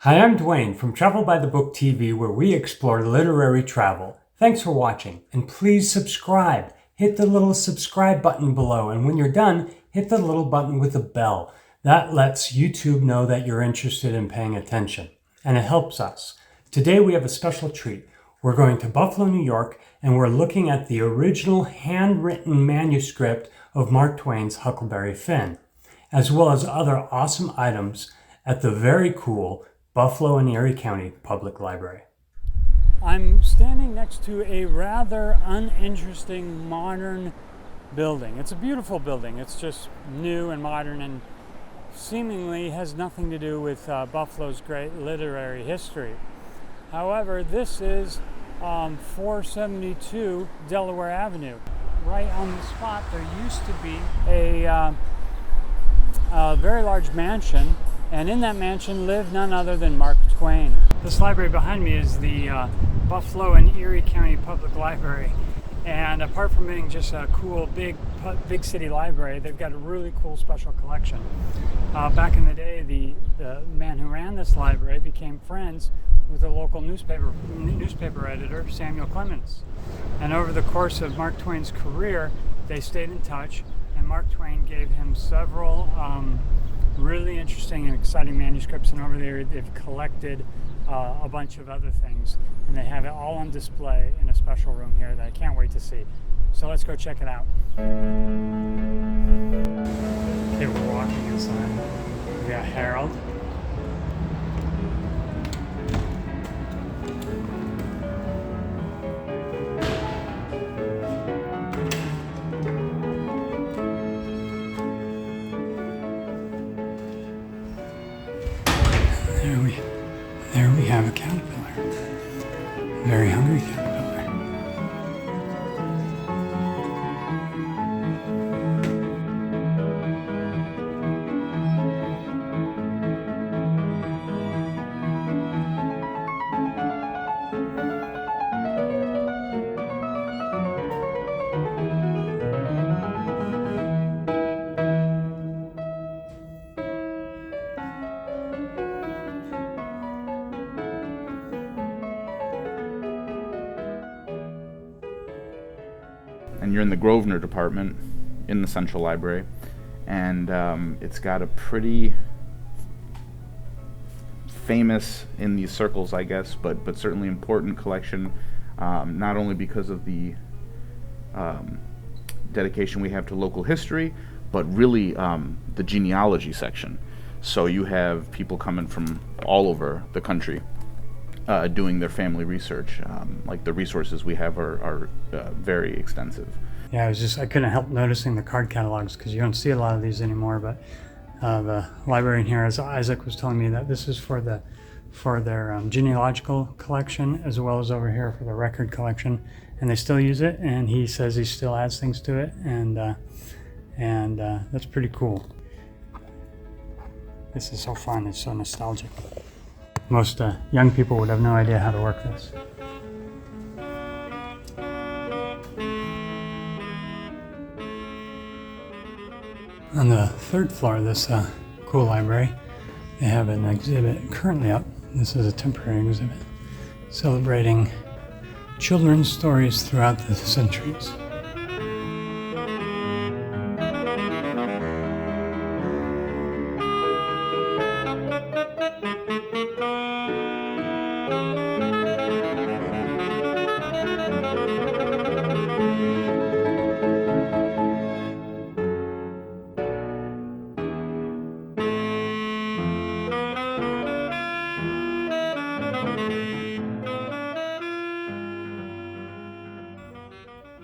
Hi, I'm Duane from Travel by the Book TV, where we explore literary travel. Thanks for watching, and please subscribe. Hit the little subscribe button below, and when you're done, hit the little button with a bell. That lets YouTube know that you're interested in paying attention, and it helps us. Today we have a special treat. We're going to Buffalo, New York, and we're looking at the original handwritten manuscript of Mark Twain's Huckleberry Finn, as well as other awesome items at the very cool Buffalo and Erie County Public Library. I'm standing next to a rather uninteresting modern building. It's a beautiful building. It's just new and modern and seemingly has nothing to do with Buffalo's great literary history. However, this is 472 Delaware Avenue. Right on the spot, there used to be a very large mansion, and in that mansion lived none other than Mark Twain. This library behind me is the Buffalo and Erie County Public Library, and apart from being just a cool big city library, they've got a really cool special collection. Back in the day, the man who ran this library became friends with a local newspaper editor, Samuel Clemens, and over the course of Mark Twain's career, they stayed in touch, and Mark Twain gave him several really interesting and exciting manuscripts, and over there they've collected a bunch of other things, and they have it all on display in a special room here that I can't wait to see. So let's go check it out. Okay, we're walking inside. We got Harold. There we have a caterpillar. Very hungry caterpillar. And you're in the Grosvenor department in the Central Library, and it's got a pretty famous in these circles, I guess, but certainly important collection, not only because of the dedication we have to local history, but really the genealogy section. So you have people coming from all over the country doing their family research. Like the resources we have are very extensive. Yeah, I couldn't help noticing the card catalogs because you don't see a lot of these anymore, but the librarian here, as Isaac was telling me, that this is for their genealogical collection, as well as over here for the record collection, and they still use it, and he says he still adds things to it, and that's pretty cool. This is so fun. It's so nostalgic. Most young people would have no idea how to work this. On the third floor of this cool library, they have an exhibit currently up. This is a temporary exhibit celebrating children's stories throughout the centuries.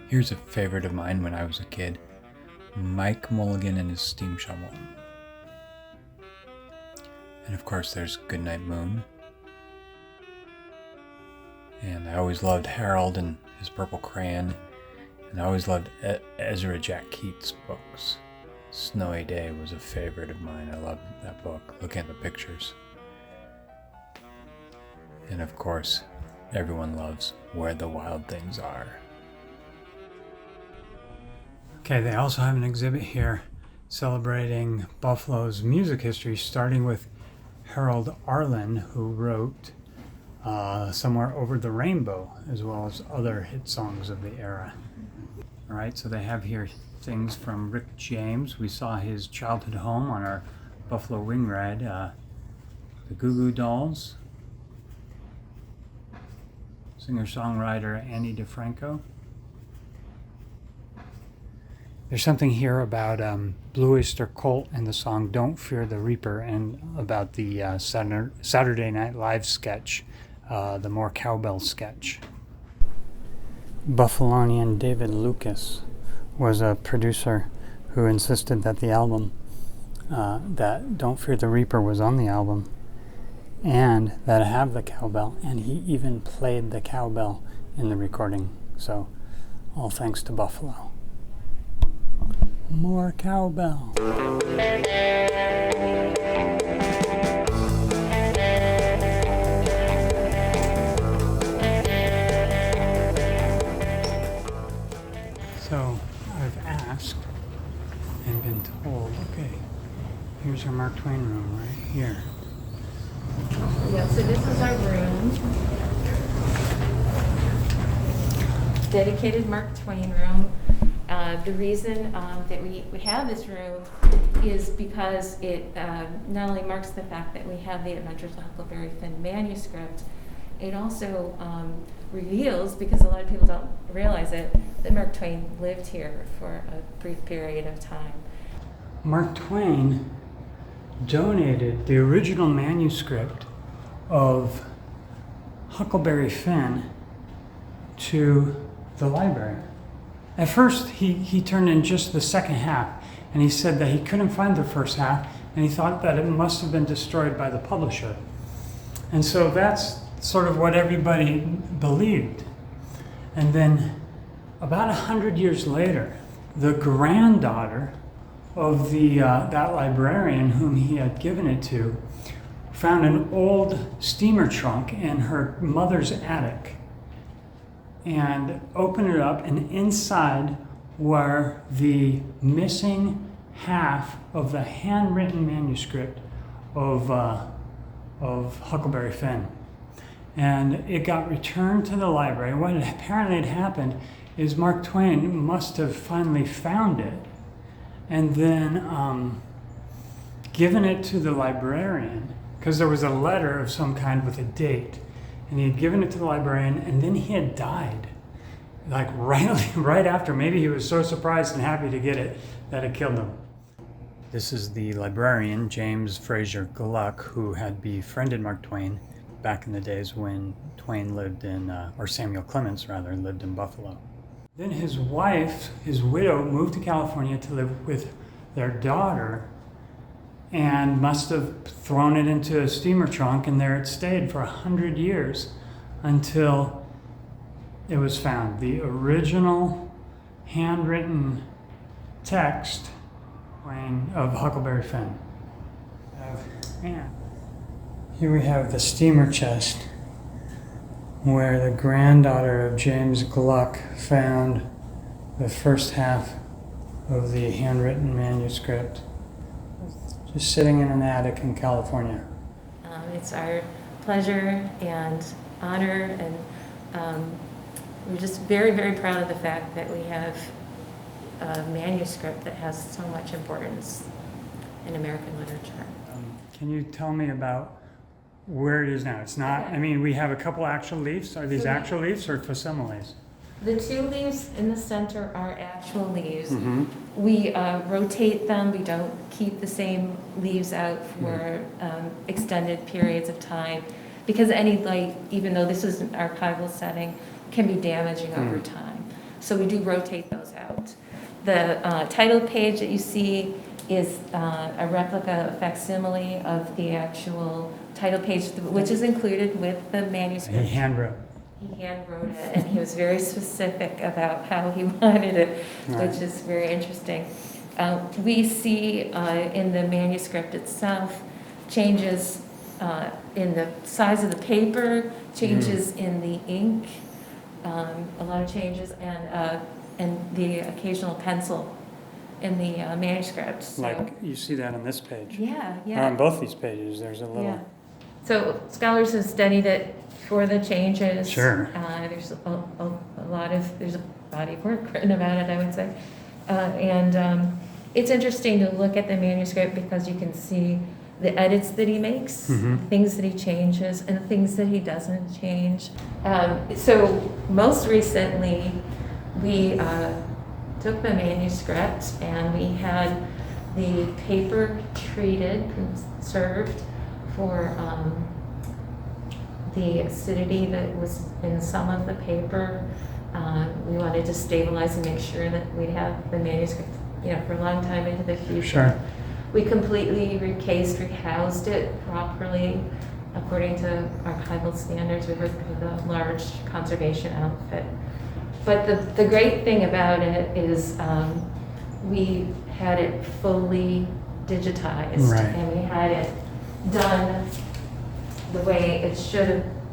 Here's a favorite of mine when I was a kid. Mike Mulligan and his steam shovel. And of course there's Goodnight Moon. And I always loved Harold and his purple crayon. And I always loved Ezra Jack Keats' books. Snowy Day was a favorite of mine. I loved that book, looking at the pictures. And of course, everyone loves Where the Wild Things Are. Okay, they also have an exhibit here celebrating Buffalo's music history, starting with Harold Arlen, who wrote Somewhere Over the Rainbow, as well as other hit songs of the era. All right, so they have here things from Rick James. We saw his childhood home on our Buffalo Wing Ride. The Goo Goo Dolls, singer-songwriter Annie DeFranco. There's something here about Blue Oyster Cult and the song Don't Fear the Reaper, and about the Saturday Night Live sketch, the More Cowbell sketch. Buffalonian David Lucas was a producer who insisted that the album, that Don't Fear the Reaper was on the album, and that have the cowbell, and he even played the cowbell in the recording. So, all thanks to Buffalo. More cowbell. So, I've asked and been told, okay, here's our Mark Twain room right here. Yeah, so this is our room. Dedicated Mark Twain room. The reason that we have this room is because it not only marks the fact that we have the Adventures of Huckleberry Finn manuscript, it also reveals, because a lot of people don't realize it, that Mark Twain lived here for a brief period of time. Mark Twain donated the original manuscript of Huckleberry Finn to the library. At first, he turned in just the second half, and he said that he couldn't find the first half, and he thought that it must have been destroyed by the publisher. And so that's sort of what everybody believed. And then about 100 years later, the granddaughter of that librarian whom he had given it to found an old steamer trunk in her mother's attic and opened it up, and inside were the missing half of the handwritten manuscript of Huckleberry Finn. And it got returned to the library. What apparently had happened is Mark Twain must have finally found it and then given it to the librarian, because there was a letter of some kind with a date, and he had given it to the librarian, and then he had died, like right after. Maybe he was so surprised and happy to get it that it killed him. This is the librarian, James Fraser Gluck, who had befriended Mark Twain back in the days when Twain lived in, or Samuel Clemens rather, lived in Buffalo. Then his wife, his widow, moved to California to live with their daughter, and must have thrown it into a steamer trunk, and there it stayed for 100 years until it was found. The original handwritten text of Huckleberry Finn. And here we have the steamer chest where the granddaughter of James Gluck found the first half of the handwritten manuscript, just sitting in an attic in California. It's our pleasure and honor, and we're just very, very proud of the fact that we have a manuscript that has so much importance in American literature. Can you tell me about where it is now? It's not, I mean, we have a couple actual leaves. Are these actual leaves or facsimiles? The two leaves in the center are actual leaves. Mm-hmm. We rotate them. We don't keep the same leaves out for extended periods of time, because any light, even though this is an archival setting, can be damaging over time. So we do rotate those out. The title page that you see is a replica, a facsimile of the actual title page, which is included with the manuscript. He handwrote. He handwrote it, and he was very specific about how he wanted it, which is very interesting. We see in the manuscript itself changes in the size of the paper, changes in the ink, a lot of changes, and the occasional pencil in the manuscript. So, Like you see that on this page. yeah, Or yeah. on both these pages, there's a little. Yeah. So scholars have studied it for the changes. Sure. There's there's a body of work written about it, I would say. It's interesting to look at the manuscript because you can see the edits that he makes, things that he changes, and things that he doesn't change. So most recently, we took the manuscript and we had the paper treated, conserved for the acidity that was in some of the paper. We wanted to stabilize and make sure that we'd have the manuscript, for a long time into the future. Sure. We completely rehoused it properly according to archival standards. We worked with a large conservation outfit. But the great thing about it is we had it fully digitized, Right. and we had it done the way it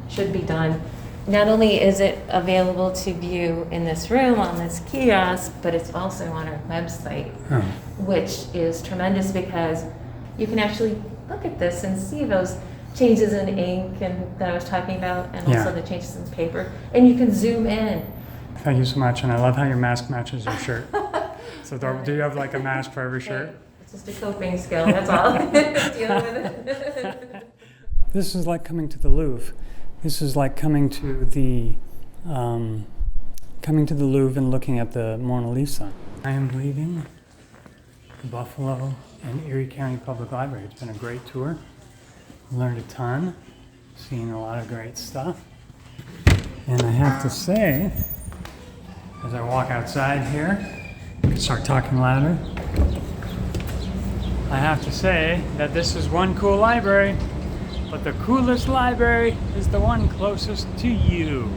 should be done. Not only is it available to view in this room on this kiosk, but it's also on our website, Oh. which is tremendous because you can actually look at this and see those changes in ink and that I was talking about, and also Yeah. the changes in paper, and you can zoom in. Thank you so much, and I love how your mask matches your shirt. So do you have like a mask for every shirt? It's just a coping skill, that's all. Dealing with it. This is like coming to the Louvre. This is like coming to the Louvre and looking at the Mona Lisa. I am leaving the Buffalo and Erie County Public Library. It's been a great tour. Learned a ton, seen a lot of great stuff. And I have to say, as I walk outside here, I can start talking louder. I have to say that this is one cool library, but the coolest library is the one closest to you.